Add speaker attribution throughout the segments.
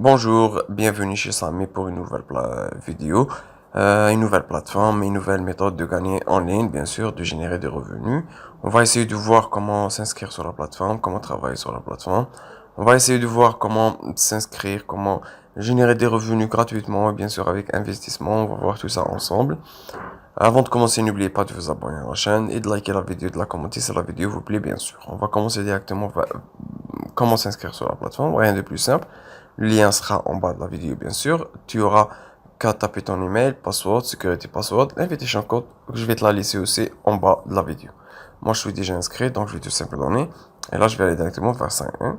Speaker 1: Bonjour, bienvenue chez Samy pour une nouvelle vidéo, une nouvelle plateforme, une nouvelle méthode de gagner en ligne, bien sûr, de générer des revenus. On va essayer de voir comment s'inscrire sur la plateforme, comment travailler sur la plateforme. On va essayer de voir comment s'inscrire, comment générer des revenus gratuitement, bien sûr avec investissement. On va voir tout ça ensemble. Avant de commencer, n'oubliez pas de vous abonner à la chaîne et de liker la vidéo, de la commenter si la vidéo vous plaît, bien sûr. On va commencer directement comment s'inscrire sur la plateforme, rien de plus simple. Le lien sera en bas de la vidéo, bien sûr. Tu auras qu'à taper ton email, password, sécurité password, invitation code, je vais te la laisser aussi en bas de la vidéo. Moi, je suis déjà inscrit, donc je vais tout simplement donner. Et là, je vais aller directement vers 5.1.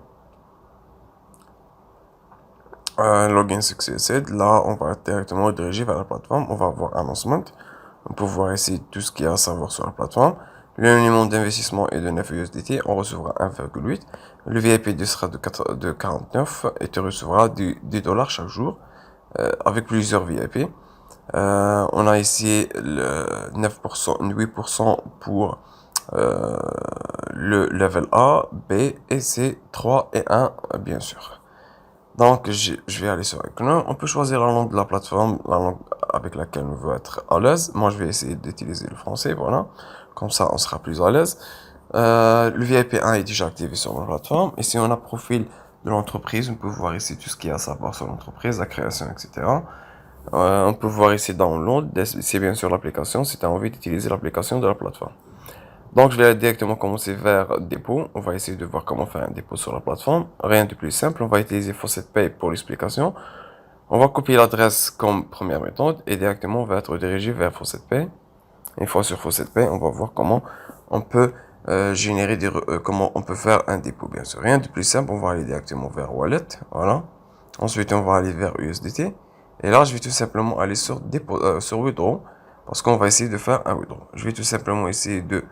Speaker 1: Login successed. Là, on va directement rediriger vers la plateforme. On va voir announcement. On peut voir ici tout ce qu'il y a à savoir sur la plateforme. Le minimum d'investissement est de 9 USDT. On recevra 1,8. Le VIP sera de 49 et tu recevras des dollars chaque jour avec plusieurs VIP. On a ici le 9%, 8% pour le level A, B et C, 3 et 1 bien sûr. Donc, je vais aller sur Icon. On peut choisir la langue de la plateforme, la langue avec laquelle on veut être à l'aise. Moi, je vais essayer d'utiliser le français, voilà. Comme ça, on sera plus à l'aise. Le VIP 1 est déjà activé sur la plateforme. Et si on a profil de l'entreprise, on peut voir ici tout ce qu'il y a à savoir sur l'entreprise, la création, etc. On peut voir ici download, c'est bien sûr l'application, si tu as envie d'utiliser l'application de la plateforme. Donc, je vais directement commencer vers dépôt. On va essayer de voir comment faire un dépôt sur la plateforme. Rien de plus simple. On va utiliser FaucetPay pour l'explication. On va copier l'adresse comme première méthode et directement on va être dirigé vers FaucetPay. Une fois sur FaucetPay, on va voir comment on peut générer comment on peut faire un dépôt, bien sûr. Rien de plus simple. On va aller directement vers Wallet. Voilà. Ensuite, on va aller vers USDT. Et là, je vais tout simplement aller sur sur Withdraw parce qu'on va essayer de faire un withdraw. Je vais tout simplement essayer de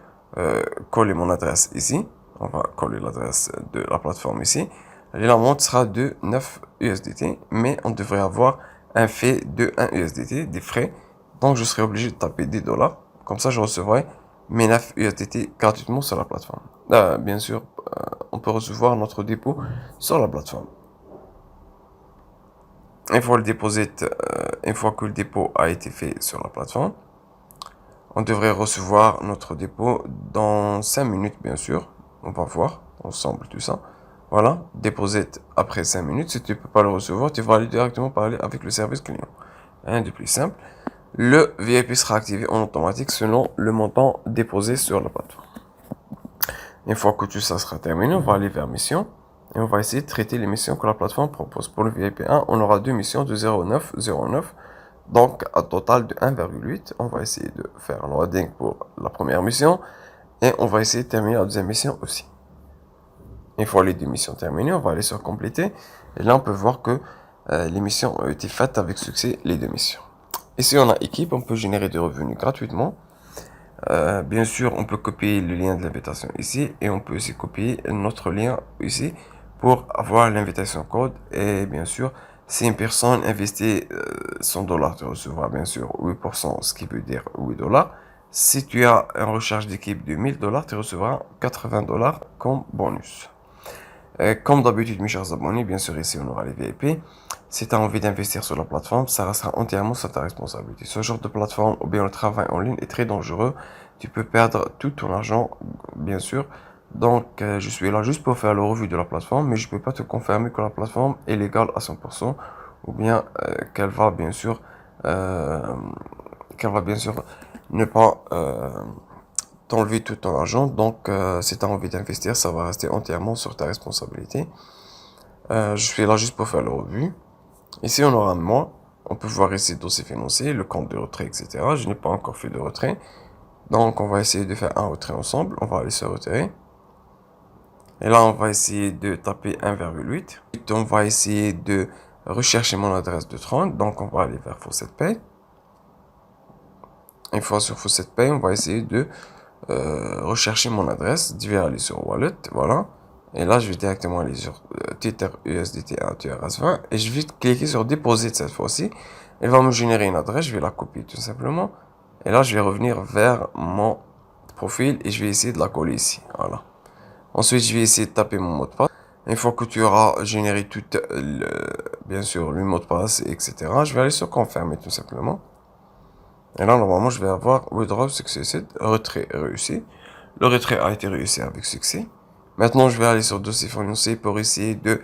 Speaker 1: coller mon adresse ici. On va coller l'adresse de la plateforme ici. Et la montre sera de 9 USDT, mais on devrait avoir un fait de 1 USDT, des frais. Donc, je serai obligé de taper des dollars. Comme ça, je recevrai mes 9 USDT gratuitement sur la plateforme. Bien sûr, on peut recevoir notre dépôt sur la plateforme. Une fois une fois que le dépôt a été fait sur la plateforme, on devrait recevoir notre dépôt dans 5 minutes, bien sûr. On va voir ensemble tout ça. Voilà, déposer après 5 minutes. Si tu ne peux pas le recevoir, tu vas aller directement parler avec le service client. Rien de plus simple. Le VIP sera activé en automatique selon le montant déposé sur la plateforme. Une fois que tout ça sera terminé, on va aller vers mission. Et on va essayer de traiter les missions que la plateforme propose. Pour le VIP 1, on aura deux missions de 0,9, donc à total de 1,8. On va essayer de faire un loading pour la première mission. Et on va essayer de terminer la deuxième mission aussi. Une fois les deux missions terminées, on va aller sur compléter. Et là, on peut voir que les missions ont été faites avec succès, les deux missions. Ici, on a équipe, on peut générer des revenus gratuitement. Bien sûr, on peut copier le lien de l'invitation ici. Et on peut aussi copier notre lien ici pour avoir l'invitation code. Et bien sûr, si une personne investit 100 dollars, tu recevras bien sûr 8%, ce qui veut dire 8 dollars. Si tu as une recharge d'équipe de 1000 dollars, tu recevras 80 dollars comme bonus. Comme d'habitude, mes chers abonnés, bien sûr, ici, on aura les VIP. Si tu as envie d'investir sur la plateforme, ça restera entièrement sur ta responsabilité. Ce genre de plateforme ou bien le travail en ligne est très dangereux. Tu peux perdre tout ton argent, bien sûr. Donc, je suis là juste pour faire le revue de la plateforme, mais je ne peux pas te confirmer que la plateforme est légale à 100% ou bien qu'elle va bien sûr, ne pas t'enlever tout ton argent. Donc, si tu as envie d'investir, ça va rester entièrement sur ta responsabilité. Je suis là juste pour faire le revue. Ici, on aura moi. On peut voir ici dossier financier, le compte de retrait, etc. Je n'ai pas encore fait de retrait. Donc, on va essayer de faire un retrait ensemble. On va aller sur retirer. Et là, on va essayer de taper 1,8. On va essayer de rechercher mon adresse de 30. Donc, on va aller vers FaucetPay. Une fois sur FaucetPay, on va essayer de rechercher mon adresse. Je vais aller sur Wallet. Voilà. Et là, je vais directement aller sur Tether USDT 1 TRS20 et je vais cliquer sur Deposit cette fois-ci. Elle va me générer une adresse, je vais la copier tout simplement. Et là, je vais revenir vers mon profil et je vais essayer de la coller ici. Voilà. Ensuite, je vais essayer de taper mon mot de passe. Une fois que tu auras généré bien sûr le mot de passe, etc. Je vais aller sur confirmer tout simplement. Et là, normalement, je vais avoir withdraw successful, retrait réussi. Le retrait a été réussi avec succès. Maintenant, je vais aller sur dossier fournisseur pour essayer de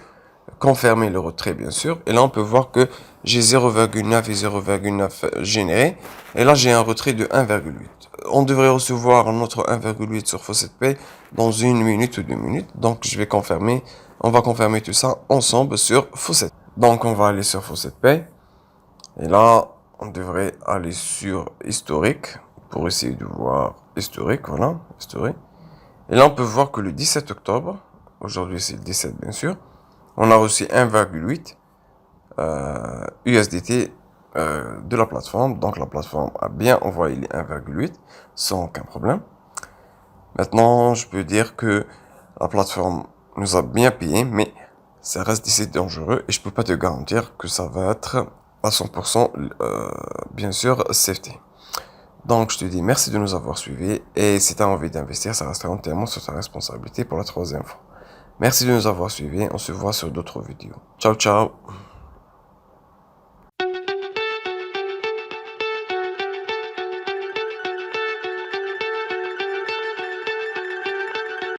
Speaker 1: confirmer le retrait, bien sûr. Et là, on peut voir que j'ai 0,9 et 0,9 générés. Et là, j'ai un retrait de 1,8. On devrait recevoir notre 1,8 sur FaucetPay dans 1 minute ou 2 minutes. Donc, je vais confirmer. On va confirmer tout ça ensemble sur Faucet. Donc, on va aller sur FaucetPay. Et là, on devrait aller sur historique pour essayer de voir historique. Voilà, historique. Et là, on peut voir que le 17 octobre, aujourd'hui c'est le 17 bien sûr, on a reçu 1,8 USDT de la plateforme. Donc la plateforme a bien envoyé les 1,8 sans aucun problème. Maintenant, je peux dire que la plateforme nous a bien payé, mais ça reste ici dangereux et je peux pas te garantir que ça va être à 100% bien sûr safety. Donc, je te dis merci de nous avoir suivis et si tu as envie d'investir, ça restera entièrement sur ta responsabilité pour la troisième fois. Merci de nous avoir suivis. On se voit sur d'autres vidéos. Ciao, ciao.